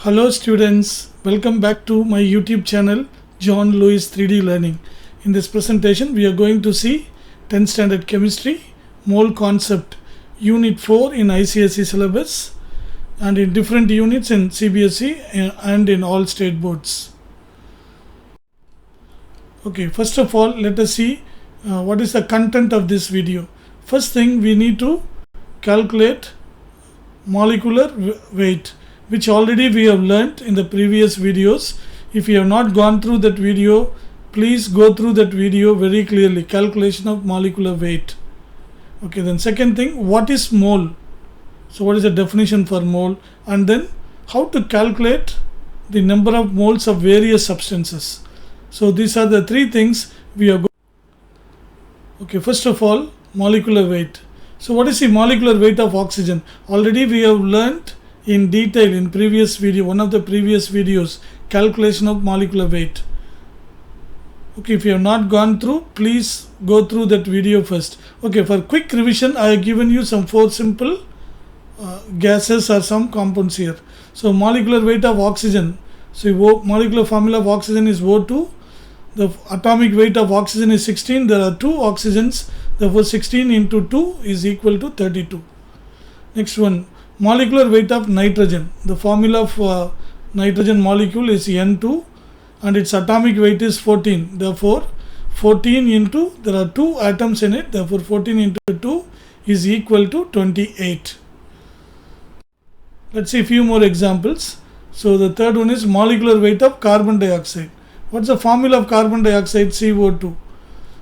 Hello students, welcome back to my YouTube channel John Lewis 3D Learning. In this presentation we are going to see 10th standard chemistry, mole concept, unit 4 in ICSE syllabus and in different units in CBSE and in all state boards. Okay, first of all let us see what is the content of this video. First thing, we need to calculate molecular weight, which already we have learnt in the previous videos. If you have not gone through that video, please go through that video very clearly. Calculation of molecular weight. Okay, then second thing, what is mole? So what is the definition for mole? And then how to calculate the number of moles of various substances. So these are the three things we are going. Okay, first of all, molecular weight. So what is the molecular weight of oxygen? Already we have learnt in detail in previous video, one of the previous videos, calculation of molecular weight. Okay, if you have not gone through, please go through that video first. Okay, for quick revision, I have given you some 4 simple gases or some compounds here. So molecular weight of oxygen. So molecular formula of oxygen is O2. The atomic weight of oxygen is 16. There are 2 oxygens. Therefore 16 into 2 is equal to 32. Next one, molecular weight of nitrogen. The formula of nitrogen molecule is N2 and its atomic weight is 14. Therefore 14 into, there are 2 atoms in it, therefore 14 into 2 is equal to 28. Let's see a few more examples. So the third one is molecular weight of carbon dioxide. What's the formula of carbon dioxide? CO2.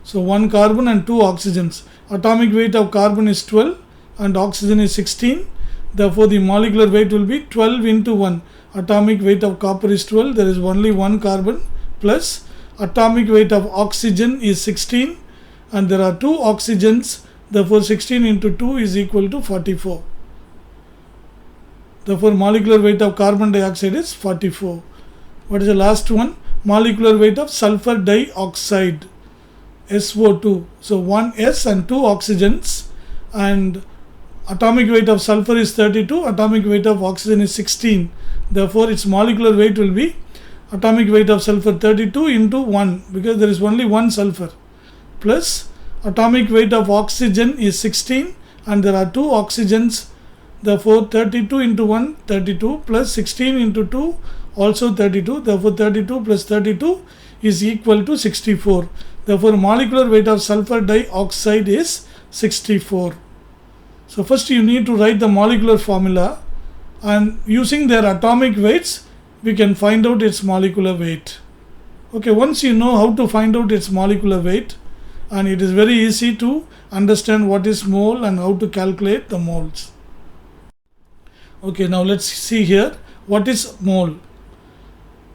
So 1 carbon and 2 oxygens. Atomic weight of carbon is 12 and oxygen is 16. Therefore the molecular weight will be 12 into 1. Atomic weight of copper is 12. There is only 1 carbon plus atomic weight of oxygen is 16 and there are 2 oxygens. Therefore 16 into 2 is equal to 44. Therefore molecular weight of carbon dioxide is 44. What is the last one? Molecular weight of sulfur dioxide, SO2. So 1 S and 2 oxygens, and atomic weight of sulfur is 32, atomic weight of oxygen is 16. Therefore its molecular weight will be atomic weight of sulfur 32 into 1, because there is only 1 sulfur, plus atomic weight of oxygen is 16 and there are 2 oxygens. Therefore 32 into 1, 32, plus 16 into 2, also 32. Therefore 32 plus 32 is equal to 64. Therefore molecular weight of sulfur dioxide is 64. So first you need to write the molecular formula, and using their atomic weights we can find out its molecular weight. Okay, once you know how to find out its molecular weight, and it is very easy to understand what is mole and how to calculate the moles. Okay, now let's see here what is mole.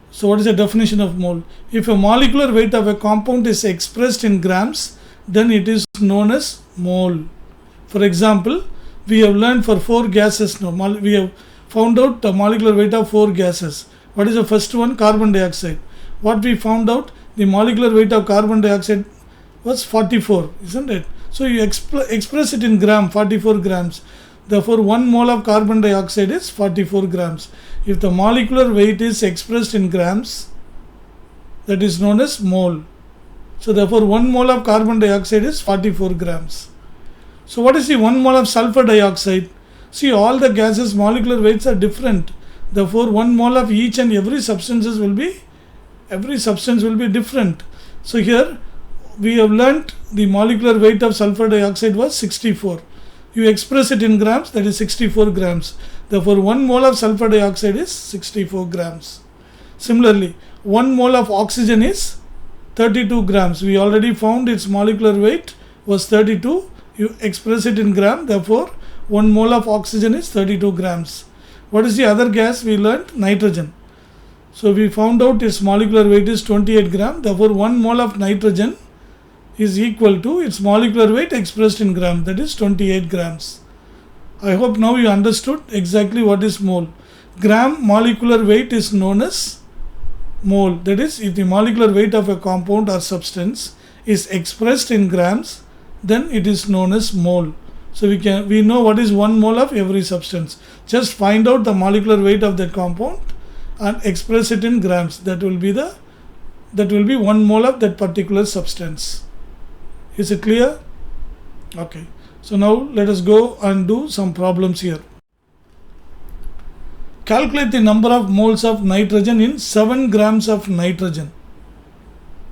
So what is the definition of mole? If a molecular weight of a compound is expressed in grams, then it is known as mole. For example, we have learned for 4 gases now. We have found out the molecular weight of 4 gases. What is the first one? Carbon dioxide. What we found out? The molecular weight of carbon dioxide was 44, isn't it? So you express it in gram, 44 grams. Therefore 1 mole of carbon dioxide is 44 grams. If the molecular weight is expressed in grams, that is known as mole. So therefore 1 mole of carbon dioxide is 44 grams. So what is the 1 mole of sulfur dioxide? See, all the gases molecular weights are different. Therefore 1 mole of each and every substance will be different. So here we have learnt the molecular weight of sulfur dioxide was 64. You express it in grams, that is 64 grams. Therefore 1 mole of sulfur dioxide is 64 grams. Similarly, 1 mole of oxygen is 32 grams. We already found its molecular weight was 32. You express it in gram, therefore 1 mole of oxygen is 32 grams. What is the other gas we learnt? Nitrogen. So we found out its molecular weight is 28 gram. Therefore 1 mole of nitrogen is equal to its molecular weight expressed in gram, that is 28 grams. I hope now you understood exactly what is mole. Gram molecular weight is known as mole. That is, if the molecular weight of a compound or substance is expressed in grams, then it is known as mole. So we know what is 1 mole of every substance. Just find out the molecular weight of that compound and express it in grams. That will be 1 mole of that particular substance. Is it clear? Okay. So now let us go and do some problems here. Calculate the number of moles of nitrogen in 7 grams of nitrogen.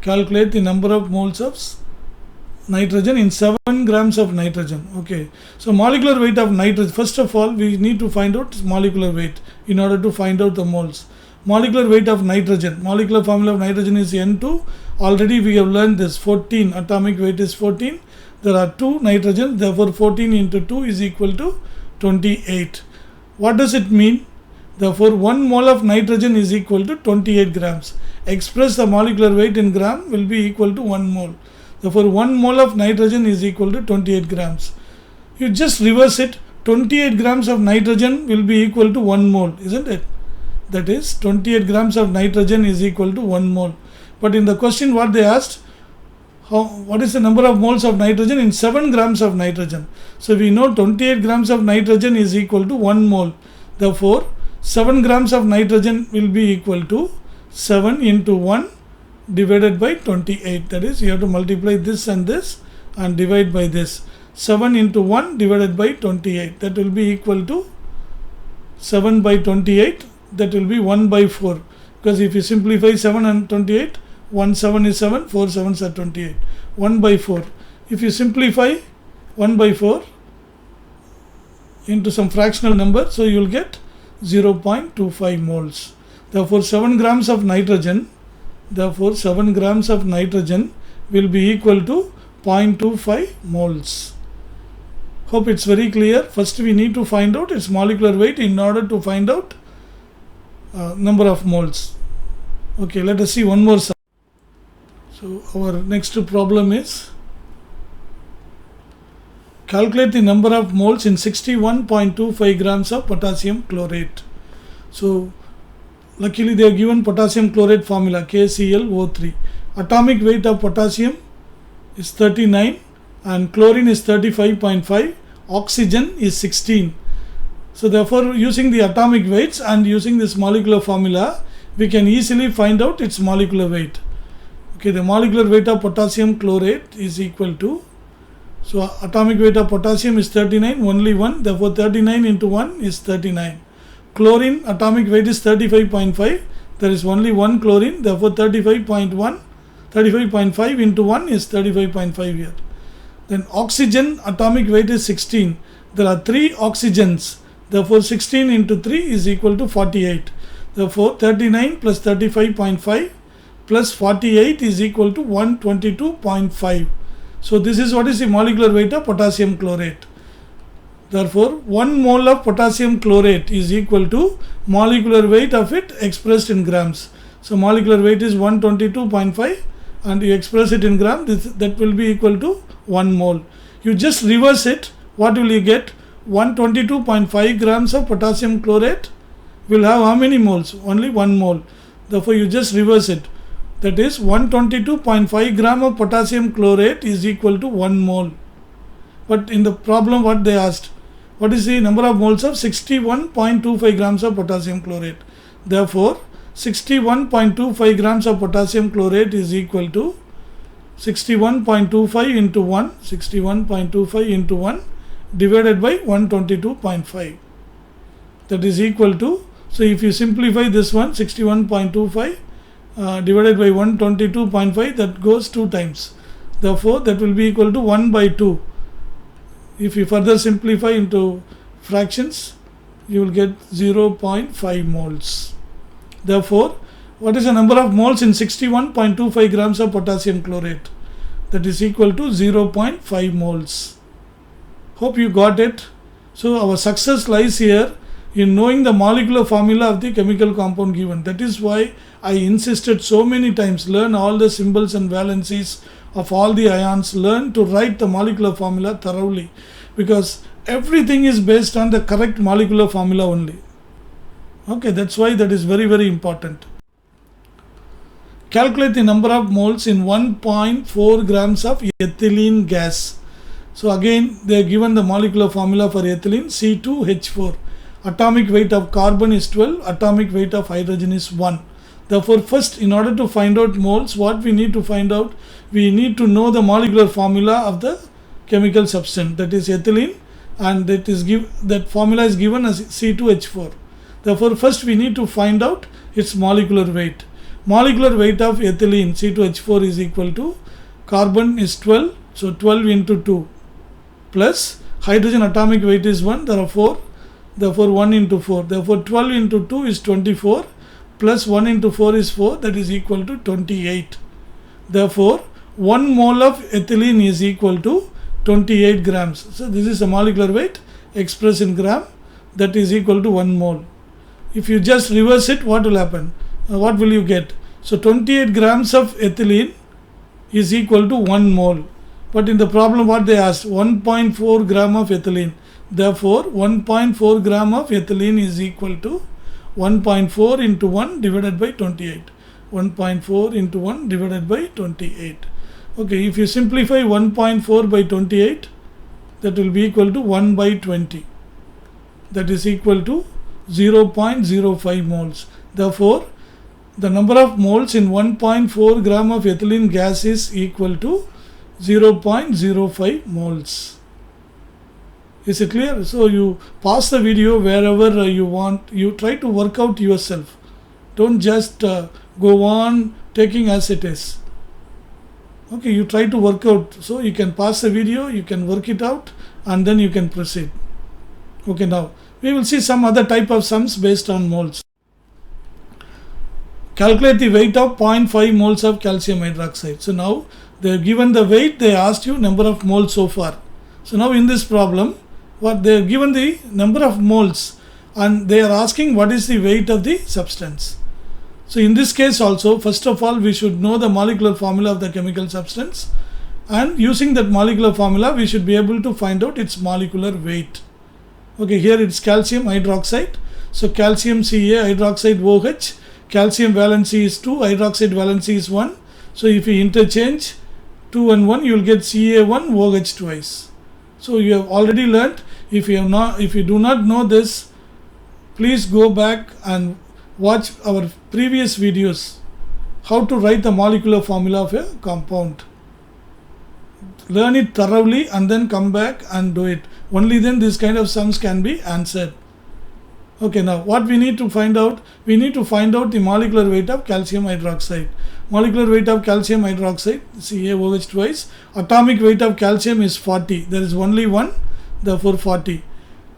Calculate the number of moles of nitrogen in 7 grams of nitrogen. Okay. So molecular weight of nitrogen. First of all, we need to find out molecular weight in order to find out the moles. Molecular weight of nitrogen. Molecular formula of nitrogen is N2. Already we have learned this. 14. Atomic weight is 14. There are 2 nitrogen. Therefore 14 into 2 is equal to 28. What does it mean? Therefore 1 mole of nitrogen is equal to 28 grams. Express the molecular weight in gram will be equal to 1 mole. Therefore 1 mole of nitrogen is equal to 28 grams. You just reverse it. 28 grams of nitrogen will be equal to 1 mole, isn't it? That is 28 grams of nitrogen is equal to 1 mole. But in the question what they asked, what is the number of moles of nitrogen in 7 grams of nitrogen? So we know 28 grams of nitrogen is equal to 1 mole. Therefore 7 grams of nitrogen will be equal to 7 into 1 divided by 28. That is, you have to multiply this and divide by this. 7 into 1 divided by 28. That will be equal to 7 by 28. That will be 1 by 4. Because if you simplify 7 and 28, 1 7 is 7, 4 7s are 28. 1 by 4. If you simplify 1 by 4 into some fractional number, so you will get 0.25 moles. Therefore 7 grams of nitrogen will be equal to 0.25 moles. Hope it's very clear. First we need to find out its molecular weight in order to find out number of moles. Okay, let us see one more sum. So our next problem is calculate the number of moles in 61.25 grams of potassium chlorate. So luckily they have given potassium chlorate formula KClO3. Atomic weight of potassium is 39 and chlorine is 35.5. Oxygen is 16. So therefore using the atomic weights and using this molecular formula, we can easily find out its molecular weight. Okay, the molecular weight of potassium chlorate is equal to, so atomic weight of potassium is 39, only 1, therefore 39 into 1 is 39. Chlorine atomic weight is 35.5, there is only 1 chlorine, therefore 35.5 into 1 is 35.5 here. Then oxygen atomic weight is 16, there are 3 oxygens, therefore 16 into 3 is equal to 48. Therefore 39 plus 35.5 plus 48 is equal to 122.5. So this is what is the molecular weight of potassium chlorate. Therefore 1 mole of potassium chlorate is equal to molecular weight of it expressed in grams. So molecular weight is 122.5 and you express it in gram, that will be equal to 1 mole. You just reverse it, what will you get? 122.5 grams of potassium chlorate will have how many moles? Only 1 mole. Therefore you just reverse it. That is 122.5 gram of potassium chlorate is equal to 1 mole. But in the problem what they asked, what is the number of moles of 61.25 grams of potassium chlorate? Therefore 61.25 grams of potassium chlorate is equal to 61.25 into 1, 61.25 into 1 divided by 122.5. That is equal to, so if you simplify this one, 61.25 divided by 122.5, that goes 2 times. Therefore that will be equal to 1 by 2. If you further simplify into fractions, you will get 0.5 moles. Therefore, what is the number of moles in 61.25 grams of potassium chlorate? That is equal to 0.5 moles. Hope you got it. So our success lies here in knowing the molecular formula of the chemical compound given. That is why I insisted so many times, learn all the symbols and valencies of all the ions, learn to write the molecular formula thoroughly, because everything is based on the correct molecular formula only. Okay, that's why that is very, very important. Calculate the number of moles in 1.4 grams of ethylene gas. So again, they are given the molecular formula for ethylene, C2H4. atomic weight of carbon is 12, atomic weight of hydrogen is 1. Therefore, first, in order to find out moles, what we need to find out, we need to know the molecular formula of the chemical substance, that is ethylene, and that formula is given as C2H4. Therefore, first we need to find out its molecular weight. Molecular weight of ethylene C2H4 is equal to carbon is 12, so 12 into 2 plus hydrogen atomic weight is 1, therefore 1 into 4. Therefore 12 into 2 is 24 plus 1 into 4 is 4, that is equal to 28. Therefore 1 mole of ethylene is equal to 28 grams. So this is the molecular weight expressed in gram, that is equal to 1 mole. If you just reverse it, what will happen? What will you get? So 28 grams of ethylene is equal to 1 mole. But in the problem what they asked, 1.4 gram of ethylene. Therefore 1.4 gram of ethylene is equal to 1.4 into 1 divided by 28. 1.4 into 1 divided by 28. Okay, if you simplify 1.4 by 28, that will be equal to 1 by 20. That is equal to 0.05 moles. Therefore, the number of moles in 1.4 gram of ethylene gas is equal to 0.05 moles. Is it clear? So you pause the video wherever you want. You try to work out yourself. Don't just go on taking as it is. Okay, you try to work out. So you can pause the video, you can work it out, and then you can proceed. Okay, now we will see some other type of sums based on moles. Calculate the weight of 0.5 moles of calcium hydroxide. So now they have given the weight, they asked you number of moles so far. So now in this problem, what they have given the number of moles and they are asking what is the weight of the substance. So in this case also, first of all, we should know the molecular formula of the chemical substance, and using that molecular formula we should be able to find out its molecular weight. Okay, here it's calcium hydroxide. So calcium Ca, hydroxide OH, calcium valency is 2, hydroxide valency is 1. So if you interchange 2 and 1, you will get Ca1 OH twice. So you have already learnt. If you do not know this, please go back and watch our previous videos, how to write the molecular formula of a compound. Learn it thoroughly and then come back and do it. Only then this kind of sums can be answered. Okay, now what we need to find out? We need to find out the molecular weight of calcium hydroxide. Molecular weight of calcium hydroxide, CaOH twice. Atomic weight of calcium is 40. There is only one, therefore 40.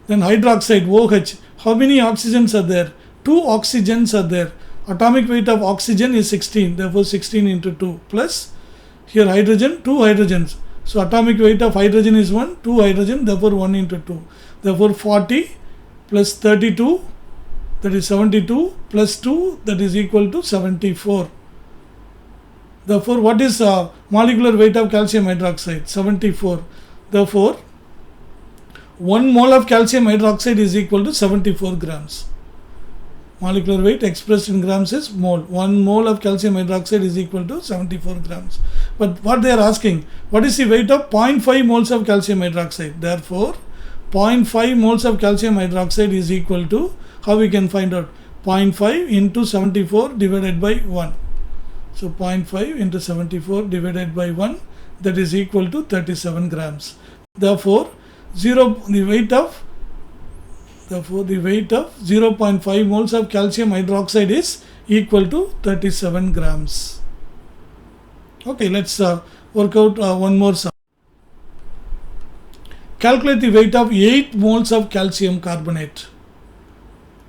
Then hydroxide, OH. How many oxygens are there? 2 oxygens are there. Atomic weight of oxygen is 16. Therefore 16 into 2 plus here hydrogen, 2 hydrogens. So atomic weight of hydrogen is 1, 2 hydrogen, therefore 1 into 2. Therefore 40 plus 32, that is 72, plus 2, that is equal to 74. Therefore, what is molecular weight of calcium hydroxide? 74. Therefore, 1 mole of calcium hydroxide is equal to 74 grams. Molecular weight expressed in grams is mole. 1 mole of calcium hydroxide is equal to 74 grams. But what they are asking, what is the weight of 0.5 moles of calcium hydroxide? Therefore, 0.5 moles of calcium hydroxide is equal to, how we can find out? 0.5 into 74 divided by 1. So 0.5 into 74 divided by 1, that is equal to 37 grams. Therefore, the weight of 0.5 moles of calcium hydroxide is equal to 37 grams. Okay, let's work out one more sum. Calculate the weight of 8 moles of calcium carbonate.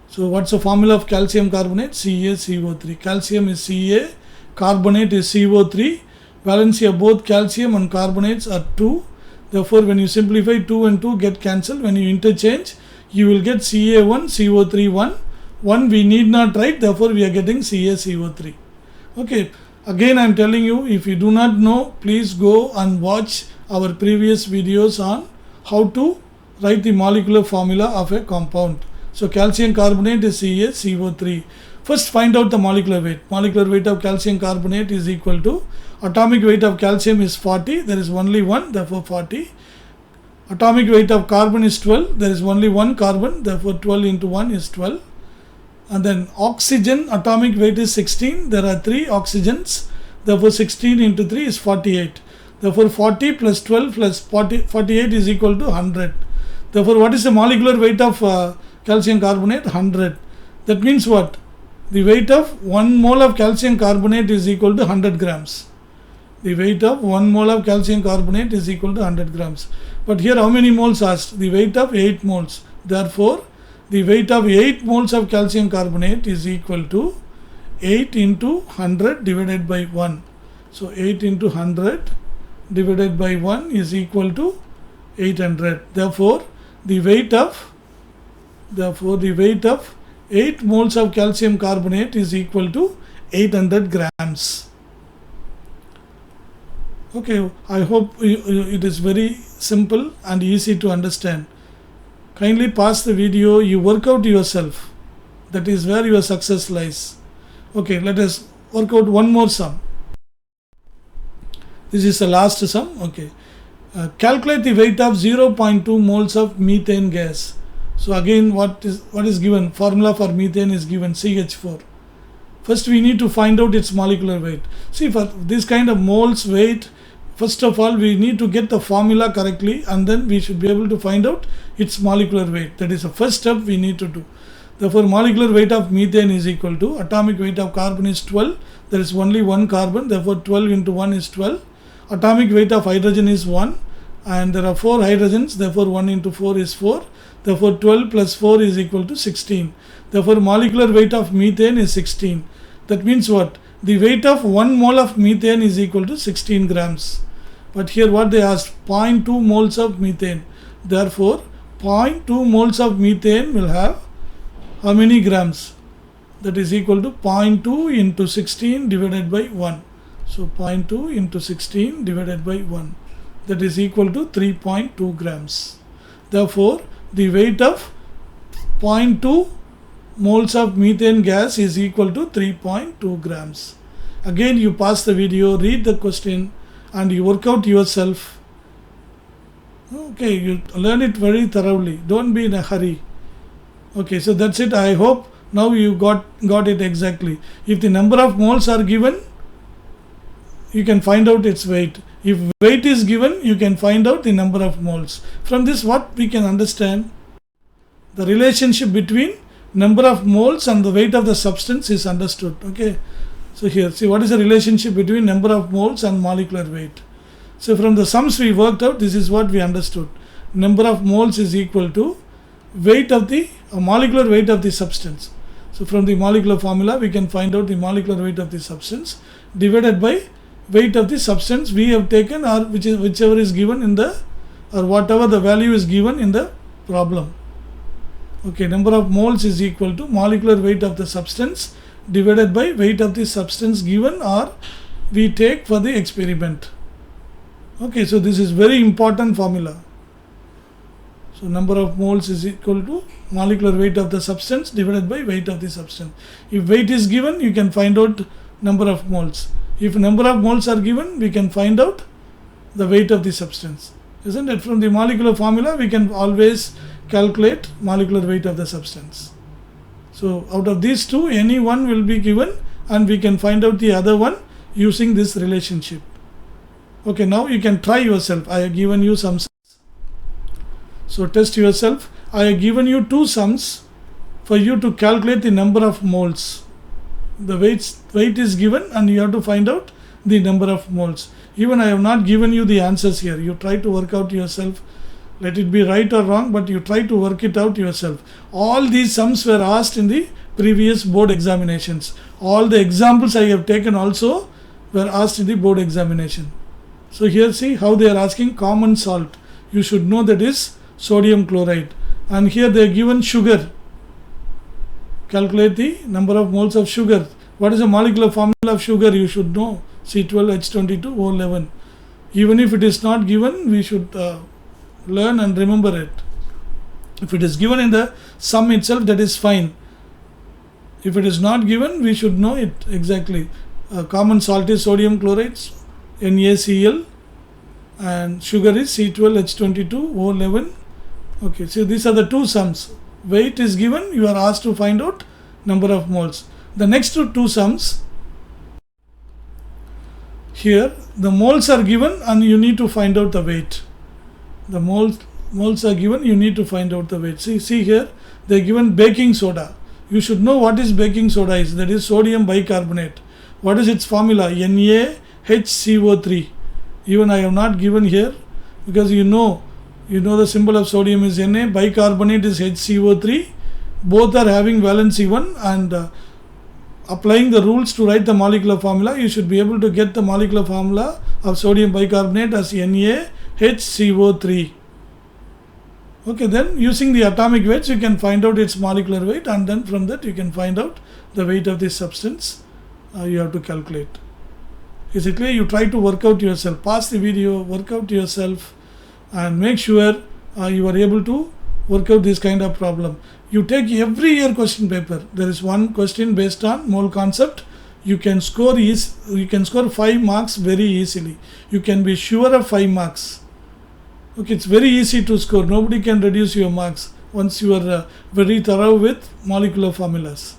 So what's the formula of calcium carbonate? CaCO3. Calcium is Ca, carbonate is CO3. Valency of both calcium and carbonates are 2. Therefore, when you simplify, 2 and 2 get cancelled. When you interchange, you will get Ca1, CO3 1. 1 we need not write, therefore we are getting CaCO3. Okay, again I am telling you, if you do not know, please go and watch our previous videos on how to write the molecular formula of a compound. So calcium carbonate is CaCO3. First find out the molecular weight. Molecular weight of calcium carbonate is equal to atomic weight of calcium is 40. There is only one, therefore 40. Atomic weight of carbon is 12. There is only one carbon, therefore 12 into 1 is 12. And then oxygen atomic weight is 16. There are 3 oxygens, therefore 16 into 3 is 48. Therefore 40 plus 12 plus 48 is equal to 100. Therefore what is the molecular weight of calcium carbonate? 100. That means what? The weight of 1 mole of calcium carbonate is equal to 100 grams. The weight of 1 mole of calcium carbonate is equal to 100 grams. But here how many moles asked? The weight of 8 moles. Therefore, the weight of 8 moles of calcium carbonate is equal to 8 into 100 divided by 1. So 8 into 100 divided by 1 is equal to 800. Therefore, the weight of 8 moles of calcium carbonate is equal to 800 grams. Okay, I hope it is very simple and easy to understand. Kindly pause the video, you work out yourself. That is where your success lies. Okay, let us work out one more sum. This is the last sum. Okay. Calculate the weight of 0.2 moles of methane gas. So again, what is given? Formula for methane is given, CH4. First we need to find out its molecular weight. See, for this kind of moles weight, first of all we need to get the formula correctly, and then we should be able to find out its molecular weight. That is the first step we need to do. Therefore molecular weight of methane is equal to atomic weight of carbon is 12. There is only one carbon, therefore 12 into 1 is 12. Atomic weight of hydrogen is 1, and there are 4 hydrogens, therefore 1 into 4 is 4. Therefore 12 plus 4 is equal to 16. Therefore molecular weight of methane is 16. That means what? The weight of 1 mole of methane is equal to 16 grams. But here what they asked? 0.2 moles of methane. Therefore 0.2 moles of methane will have how many grams? That is equal to 0.2 into 16 divided by 1. So 0.2 into 16 divided by 1. That is equal to 3.2 grams. Therefore the weight of 0.2 moles of methane gas is equal to 3.2 grams. Again you pause the video, read the question and you work out yourself. Okay, you learn it very thoroughly. Don't be in a hurry. Okay, so that's it. I hope now you got it exactly. If the number of moles are given, you can find out its weight. If weight is given, you can find out the number of moles. From this what we can understand? The relationship between number of moles and the weight of the substance is understood. Okay. So here, see what is the relationship between number of moles and molecular weight. So from the sums we worked out, this is what we understood. Number of moles is equal to weight of the molecular weight of the substance. So from the molecular formula we can find out the molecular weight of the substance divided by weight of the substance we have taken, or whichever is given in the, or whatever the value is given in the problem. Okay, number of moles is equal to molecular weight of the substance divided by weight of the substance given or we take for the experiment. Okay, so this is very important formula. So number of moles is equal to molecular weight of the substance divided by weight of the substance. If weight is given, you can find out number of moles. If number of moles are given, we can find out the weight of the substance. Isn't it? From the molecular formula, we can always calculate molecular weight of the substance. So out of these two, any one will be given and we can find out the other one using this relationship. Okay, now you can try yourself. I have given you some sums. So test yourself. I have given you 2 sums for you to calculate the number of moles. The weight is given and you have to find out the number of moles. Even I have not given you the answers here. You try to work out yourself. Let it be right or wrong, but you try to work it out yourself. All these sums were asked in the previous board examinations. All the examples I have taken also were asked in the board examination. So here see how they are asking common salt. You should know that is sodium chloride. And here they are given sugar. Calculate the number of moles of sugar. What is the molecular formula of sugar? You should know. C12H22O11. Even if it is not given, we should learn and remember it. If it is given in the sum itself, that is fine. If it is not given, we should know it exactly. Common salt is sodium chloride, NaCl. and sugar is C12H22O11. Okay, so these are the two sums. Weight is given, you are asked to find out number of moles. The next two sums, here the moles are given and you need to find out the weight. The moles are given, you need to find out the weight. See here, they are given baking soda. You should know what is baking soda is. That is sodium bicarbonate. What is its formula? NaHCO3. Even I have not given here, because you know the symbol of sodium is Na, bicarbonate is HCO3. Both are having valency 1, and applying the rules to write the molecular formula, you should be able to get the molecular formula of sodium bicarbonate as NaHCO3. Okay, then using the atomic weights you can find out its molecular weight, and then from that you can find out the weight of this substance you have to calculate. Is it clear? You try to work out yourself. Pause the video, work out yourself, and make sure you are able to work out this kind of problem. You take every year question paper. There is one question based on mole concept. You can score 5 marks very easily. You can be sure of 5 marks. Okay, it's very easy to score. Nobody can reduce your marks once you are very thorough with molecular formulas.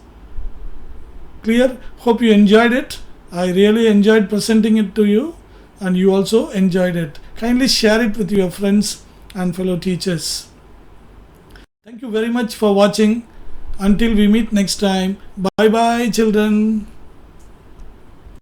Clear? Hope you enjoyed it. I really enjoyed presenting it to you, and you also enjoyed it. Kindly share it with your friends and fellow teachers. Thank you very much for watching. Until we meet next time. Bye bye, children.